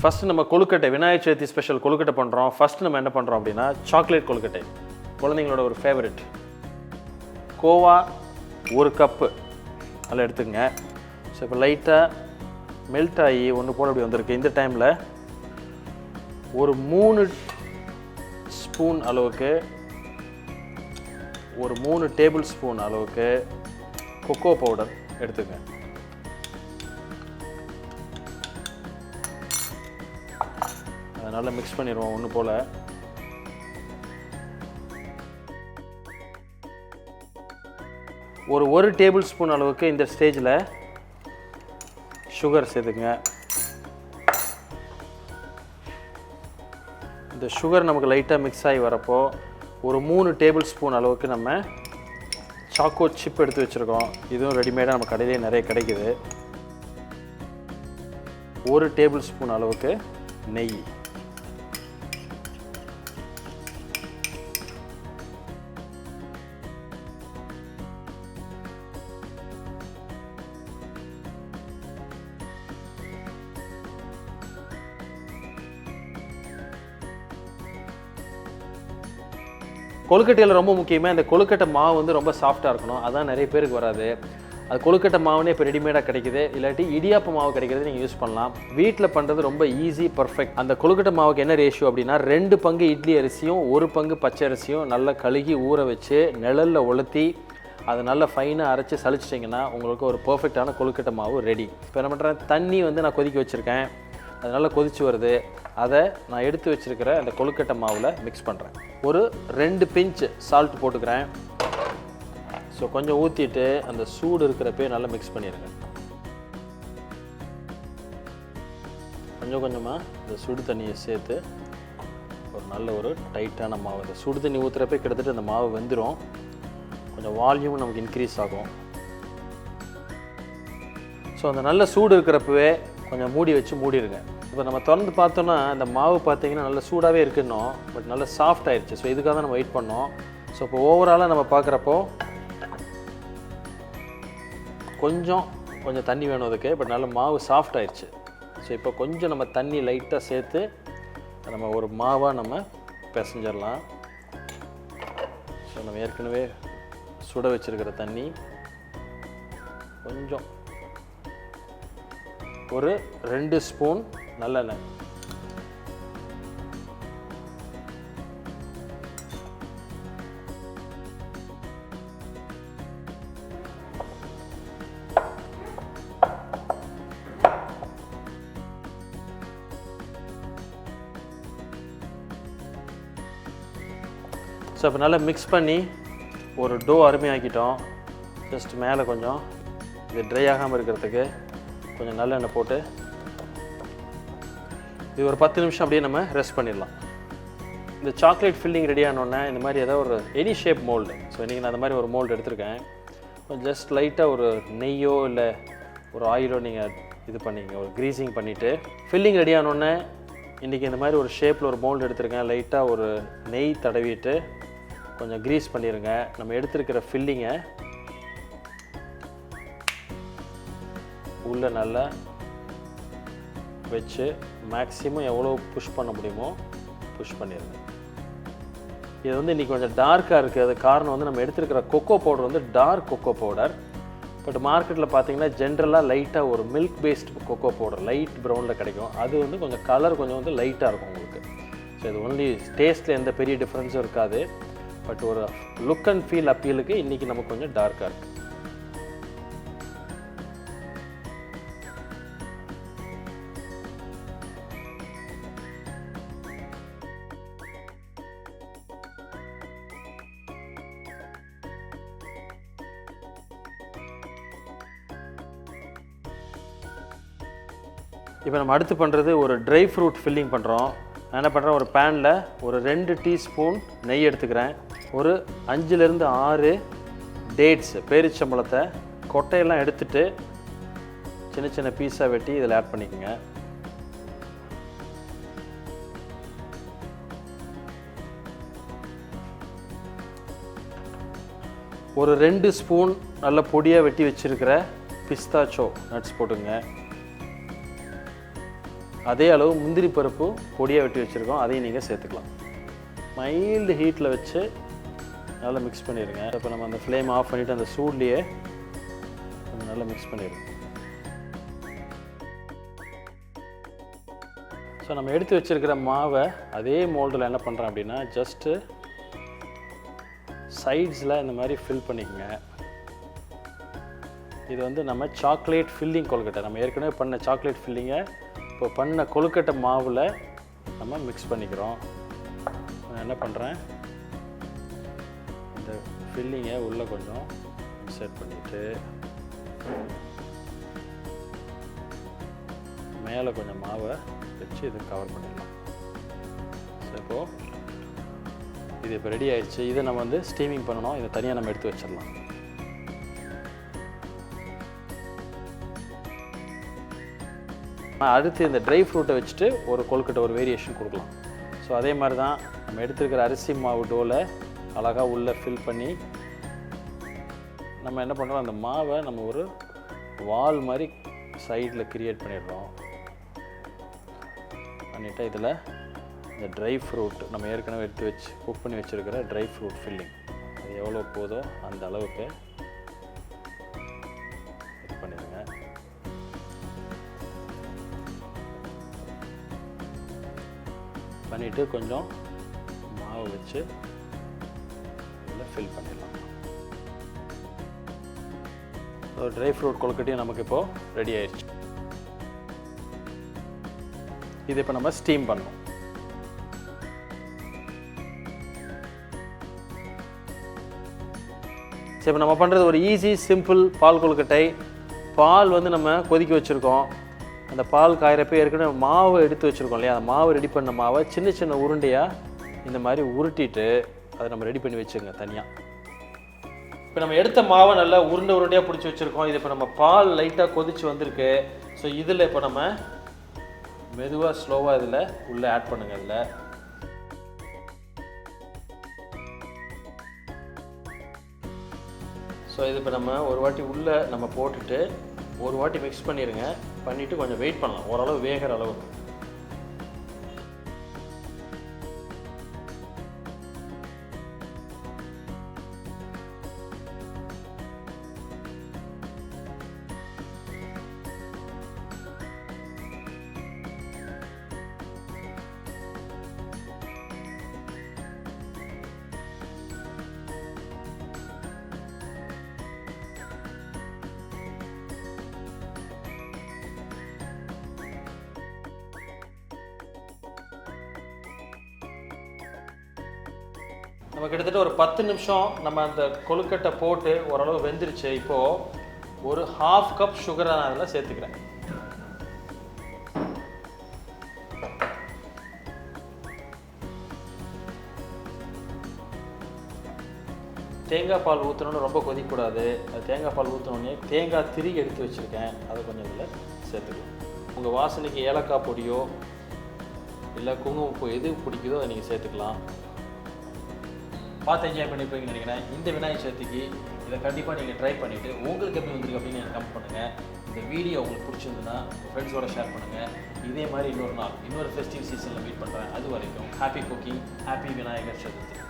First நம்ம கொழுக்கட்டை Vinayagar Chaturthi special கொழுக்கட்டை பண்ணுறோம். First நம்ம என்ன பண்ணுறோம் அப்படின்னா சாக்லேட் கொழுக்கட்டை, குழந்தைங்களோட ஒரு ஃபேவரெட். கோவா 1 கப்பு அதில் எடுத்துக்கங்க. ஸோ இப்போ லைட்டாக மெல்ட் ஆகி ஒன்று போல் அப்படி வந்திருக்கு. இந்த டைமில் ஒரு 3 ஸ்பூன் அளவுக்கு, ஒரு 3 டேபிள் ஸ்பூன் அளவுக்கு கொக்கோ பவுடர் எடுத்துக்கங்க. அதை நல்லா மிக்ஸ் பண்ணிடுவோம் ஒன்று போல். ஒரு டேபிள் ஸ்பூன் அளவுக்கு இந்த ஸ்டேஜில் சுகர் சேர்த்துக்குங்க. இந்த சுகர் நமக்கு லைட்டாக மிக்ஸ் ஆகி வரப்போ ஒரு 3 டேபிள் ஸ்பூன் அளவுக்கு நம்ம சாக்கோ சிப் எடுத்து வச்சுருக்கோம். இதுவும் ரெடிமேடாக நம்ம கடையிலே நிறைய கிடைக்குது. 1 டேபிள் ஸ்பூன் அளவுக்கு நெய், கொழுக்கட்டையில் ரொம்ப முக்கியமாக இந்த கொழுக்கட்டை மாவு வந்து ரொம்ப சாஃப்டாக இருக்கணும். அதான் நிறைய பேருக்கு வராது. அது கொழுக்கட்டை மாவுனே இப்போ ரெடிமேடாக கிடைக்குது. இல்லாட்டி இடியாப்ப மாவு கிடைக்கிறது நீங்கள் யூஸ் பண்ணலாம். வீட்டில் பண்ணுறது ரொம்ப ஈஸி, பர்ஃபெக்ட். அந்த கொழுக்கட்டை மாவுக்கு என்ன ரேஷியோ அப்படின்னா 2 பங்கு இட்லி அரிசியும் 1 பங்கு பச்சை அரிசியும் நல்லா கழுகி ஊற வச்சு நிழலில் உலர்த்தி அதை நல்லா ஃபைனாக அரைச்சி சளிச்சிட்டிங்கன்னா உங்களுக்கு ஒரு பர்ஃபெக்டான கொழுக்கட்டை மாவு ரெடி. இப்போ என்ன பண்ணுறேன், தண்ணி வந்து நான் கொதிக்க வச்சுருக்கேன். அது நல்லா கொதிச்சு வருது. அதை நான் எடுத்து வச்சுருக்கிற அந்த கொழுக்கட்டை மாவில் மிக்ஸ் பண்ணுறேன். ஒரு 2 பிஞ்ச் சால்ட் போட்டுக்கிறேன். ஸோ கொஞ்சம் ஊற்றிட்டு அந்த சூடு இருக்கிறப்பே நல்லா மிக்ஸ் பண்ணிடுங்க. கொஞ்சம் கொஞ்சமாக இந்த சுடு தண்ணியை சேர்த்து ஒரு நல்ல ஒரு டைட்டான மாவு. இந்த சுடு தண்ணி ஊற்றுறப்பே கிட்டத்தட்ட அந்த மாவு வெந்துடும். கொஞ்சம் வால்யூம் நமக்கு இன்க்ரீஸ் ஆகும். ஸோ அந்த நல்ல சூடு இருக்கிறப்பவே கொஞ்சம் மூடி வச்சு மூடிடுங்க. இப்போ நம்ம திறந்து பார்த்தோன்னா அந்த மாவு பார்த்தீங்கன்னா நல்லா சூடாகவே இருக்குன்னோம், பட் நல்லா சாஃப்ட் ஆயிடுச்சு. ஸோ இதுக்காக தான் நம்ம வெயிட் பண்ணோம். ஸோ இப்போ ஓவராலாக நம்ம பார்க்குறப்போ கொஞ்சம் தண்ணி வேணும் அதுக்கு, பட் நல்ல மாவு சாஃப்ட் ஆயிடுச்சு. ஸோ இப்போ கொஞ்சம் நம்ம தண்ணி லைட்டாக சேர்த்து நம்ம ஒரு மாவாக நம்ம பிசைஞ்சிடலாம். ஸோ நம்ம ஏற்கனவே சுட வச்சுருக்கிற தண்ணி கொஞ்சம் ஒரு 2 ஸ்பூன் நல்லெண்ணெய், ஸோ இப்போ நல்லா மிக்ஸ் பண்ணி ஒரு டோ அருமையாக்கிட்டோம். ஜஸ்ட் மேலே கொஞ்சம் இது ட்ரை ஆகாமல் இருக்கிறதுக்கு கொஞ்சம் நல்லெண்ணெய் போட்டு இது ஒரு 10 நிமிஷம் அப்படியே நம்ம ரெஸ்ட் பண்ணிடலாம். இந்த சாக்லேட் ஃபில்லிங் ரெடி ஆனோடனே இந்த மாதிரி ஏதாவது ஒரு எனி ஷேப் மோல்டு. ஸோ இன்றைக்கி நான் அந்த மாதிரி ஒரு மோல்டு எடுத்திருக்கேன். ஜஸ்ட் லைட்டாக ஒரு நெய்யோ இல்லை ஒரு ஆயிலோ நீங்கள் இது பண்ணிங்க, ஒரு க்ரீஸிங் பண்ணிவிட்டு ஃபில்லிங் ரெடி ஆனோடனே இன்றைக்கி இந்த மாதிரி ஒரு ஷேப்பில் ஒரு மோல்டு எடுத்திருக்கேன். லைட்டாக ஒரு நெய் தடவிட்டு கொஞ்சம் க்ரீஸ் பண்ணிடுங்க. நம்ம எடுத்துருக்கிற ஃபில்லிங்கை உள்ளே நல்லா வச்சு மேக்ஸிமம் எவ்வளோ புஷ் பண்ண முடியுமோ புஷ் பண்ணிடுங்க. இது வந்து இன்றைக்கி கொஞ்சம் டார்க்காக இருக்குது. அது காரணம் வந்து நம்ம எடுத்துருக்கிற கொக்கோ பவுடர் வந்து டார்க் கொக்கோ பவுடர். பட் மார்க்கெட்டில் பார்த்தீங்கன்னா ஜென்ரலாக லைட்டாக ஒரு milk based cocoa powder light ப்ரௌனில் கிடைக்கும். அது வந்து கொஞ்சம் கலர் கொஞ்சம் வந்து லைட்டாக இருக்கும் உங்களுக்கு. ஸோ இது ஒன்லி டேஸ்ட்டில் எந்த பெரிய டிஃப்ரென்ஸும் இருக்காது. பட் ஒரு லுக் அண்ட் ஃபீல் அப்பீலுக்கு இன்றைக்கி நமக்கு கொஞ்சம் டார்க்காக இருக்குது. இப்போ நம்ம அடுத்து பண்ணுறது ஒரு ட்ரை ஃப்ரூட் ஃபில்லிங் பண்ணுறோம். நான் என்ன பண்ணுறேன், ஒரு பேனில் ஒரு 2 டீஸ்பூன் நெய் எடுத்துக்கிறேன். ஒரு 5லேருந்து 6 டேட்ஸ் பேரிச்சம்பழத்தை கொட்டையெல்லாம் எடுத்துட்டு சின்ன சின்ன பீஸாக வெட்டி இதில் ஆட் பண்ணிக்கோங்க. ஒரு 2 ஸ்பூன் நல்ல பொடியாக வெட்டி வச்சுருக்கிற பிஸ்தாச்சோ நட்ஸ் போட்டுங்க. அதே அளவு முந்திரி பருப்பு பொடியாக வெட்டி வச்சுருக்கோம், அதையும் நீங்கள் சேர்த்துக்கலாம். மைல்டு ஹீட்டில் வச்சு நல்லா மிக்ஸ் பண்ணிடுங்க. இப்போ நம்ம அந்த ஃப்ளேம் ஆஃப் பண்ணிவிட்டு அந்த சூட்லேயே நல்லா மிக்ஸ் பண்ணிடுங்க. ஸோ நம்ம எடுத்து வச்சுருக்கிற மாவை அதே மோல்டில் என்ன பண்ணுறோம் அப்படின்னா, ஜஸ்ட்டு சைட்ஸில் இந்த மாதிரி ஃபில் பண்ணிக்கோங்க. இது வந்து நம்ம சாக்லேட் ஃபில்லிங் கொழுக்கட்டை, நம்ம ஏற்கனவே பண்ண சாக்லேட் ஃபில்லிங்கை இப்போ பண்ண கொழுக்கட்டை மாவில் நம்ம மிக்ஸ் பண்ணிக்கிறோம். நான் என்ன பண்ணுறேன், இந்த ஃபில்லிங்கை உள்ளே கொஞ்சம் இன்சர்ட் பண்ணிவிட்டு மேலே கொஞ்சம் மாவை வச்சு இது கவர் பண்ணிடலாம். ஸோ இப்போது இது இப்போ ரெடி ஆயிடுச்சு. இதை நம்ம வந்து ஸ்டீமிங் பண்ணணும். இதை தனியாக நம்ம எடுத்து வச்சிடலாம். அடுத்து இந்த ட்ரை ஃப்ரூட்டை வச்சுட்டு ஒரு கொழுக்கட்டை ஒரு வேரியேஷன் கொடுக்கலாம். ஸோ அதே மாதிரி தான் நம்ம எடுத்துருக்கிற அரிசி மாவு டோவில் அழகாக உள்ளே ஃபில் பண்ணி நம்ம என்ன பண்ணுறோம், அந்த மாவை நம்ம ஒரு வால் மாதிரி சைடில் க்ரியேட் பண்ணிடுறோம். பண்ணிவிட்டு இதில் இந்த ட்ரை ஃப்ரூட் நம்ம ஏற்கனவே எடுத்து வச்சு குக் பண்ணி வச்சுருக்கிற ட்ரை ஃப்ரூட் ஃபில்லிங் அது எவ்வளோ போதோ அந்த அளவுக்கு இது பண்ணிடுங்க. பண்ணிவிட்டு கொஞ்சம் மாவு வச்சு இதில் ஃபில் பண்ணிடலாம். ஸோ ட்ரை ஃப்ரூட் கொழுக்கட்டையும் நமக்கு இப்போது ரெடி ஆயிடுச்சு. இது இப்போ நம்ம ஸ்டீம் பண்ணணும். சரி, இப்போ நம்ம பண்ணுறது ஒரு ஈஸி சிம்பிள் பால் கொழுக்கட்டை. பால் வந்து நம்ம கொதிக்க வச்சுருக்கோம். அந்த பால் காயிறப்போ ஏற்கனவே மாவு எடுத்து வச்சுருக்கோம் இல்லையா, அந்த மாவு ரெடி பண்ண மாவை சின்ன சின்ன உருண்டையாக இந்த மாதிரி உருட்டிட்டு அதை நம்ம ரெடி பண்ணி வச்சுருங்க தனியாக. இப்போ நம்ம எடுத்த மாவை நல்லா உருண்டையாக பிடிச்சி வச்சுருக்கோம். இது இப்போ நம்ம பால் லைட்டாக கொதிச்சு வந்திருக்கு. ஸோ இதில் இப்போ நம்ம மெதுவாக ஸ்லோவாக இதில் உள்ளே ஆட் பண்ணுங்கள். இதில் ஸோ இது இப்போ நம்ம ஒரு வாட்டி உள்ளே நம்ம போட்டுட்டு ஒரு வாட்டி மிக்ஸ் பண்ணிடுங்க. பண்ணிவிட்டு கொஞ்சம் வெயிட் பண்ணலாம், ஓரளவு வேகிற அளவு. நம்ம கிட்டத்தட்ட ஒரு 10 நிமிஷம் நம்ம அந்த கொழுக்கட்டை போட்டு ஓரளவு வெந்துருச்சு. இப்போது ஒரு 1/2 கப் சுகரை நான் அதில் சேர்த்துக்கிறேன். தேங்காய் பால் ஊற்றணுன்னு ரொம்ப கொதிக்கக்கூடாது. அது தேங்காய் பால் ஊற்றினோடனே தேங்காய் திருகி எடுத்து வச்சுருக்கேன், அதை கொஞ்சம் இதில் சேர்த்துக்கலாம். உங்கள் வாசனைக்கு ஏலக்காய் பொடியோ இல்லை குங்குமப்பூ எது பிடிக்குதோ அதை நீங்கள் சேர்த்துக்கலாம். பார்த்து என்ஜாய் பண்ணியிருப்பீங்கன்னு நினைக்கிறேன். இந்த விநாயகர் சதுர்த்திக்கு இதை கண்டிப்பாக நீங்கள் ட்ரை பண்ணிவிட்டு உங்களுக்கு எப்படி வந்திருக்கு அப்படின்னு எனக்கு கமெண்ட் பண்ணுங்கள். இந்த வீடியோ உங்களுக்கு பிடிச்சிருந்துன்னா உங்கள் ஃப்ரெண்ட்ஸோட ஷேர் பண்ணுங்கள். இதே மாதிரி இன்னொரு நாள் இன்னொரு ஃபெஸ்டிவ் சீசனில் மீட் பண்ணுறேன். அது வரைக்கும் happy cooking, happy Vinayagar Chaturthi.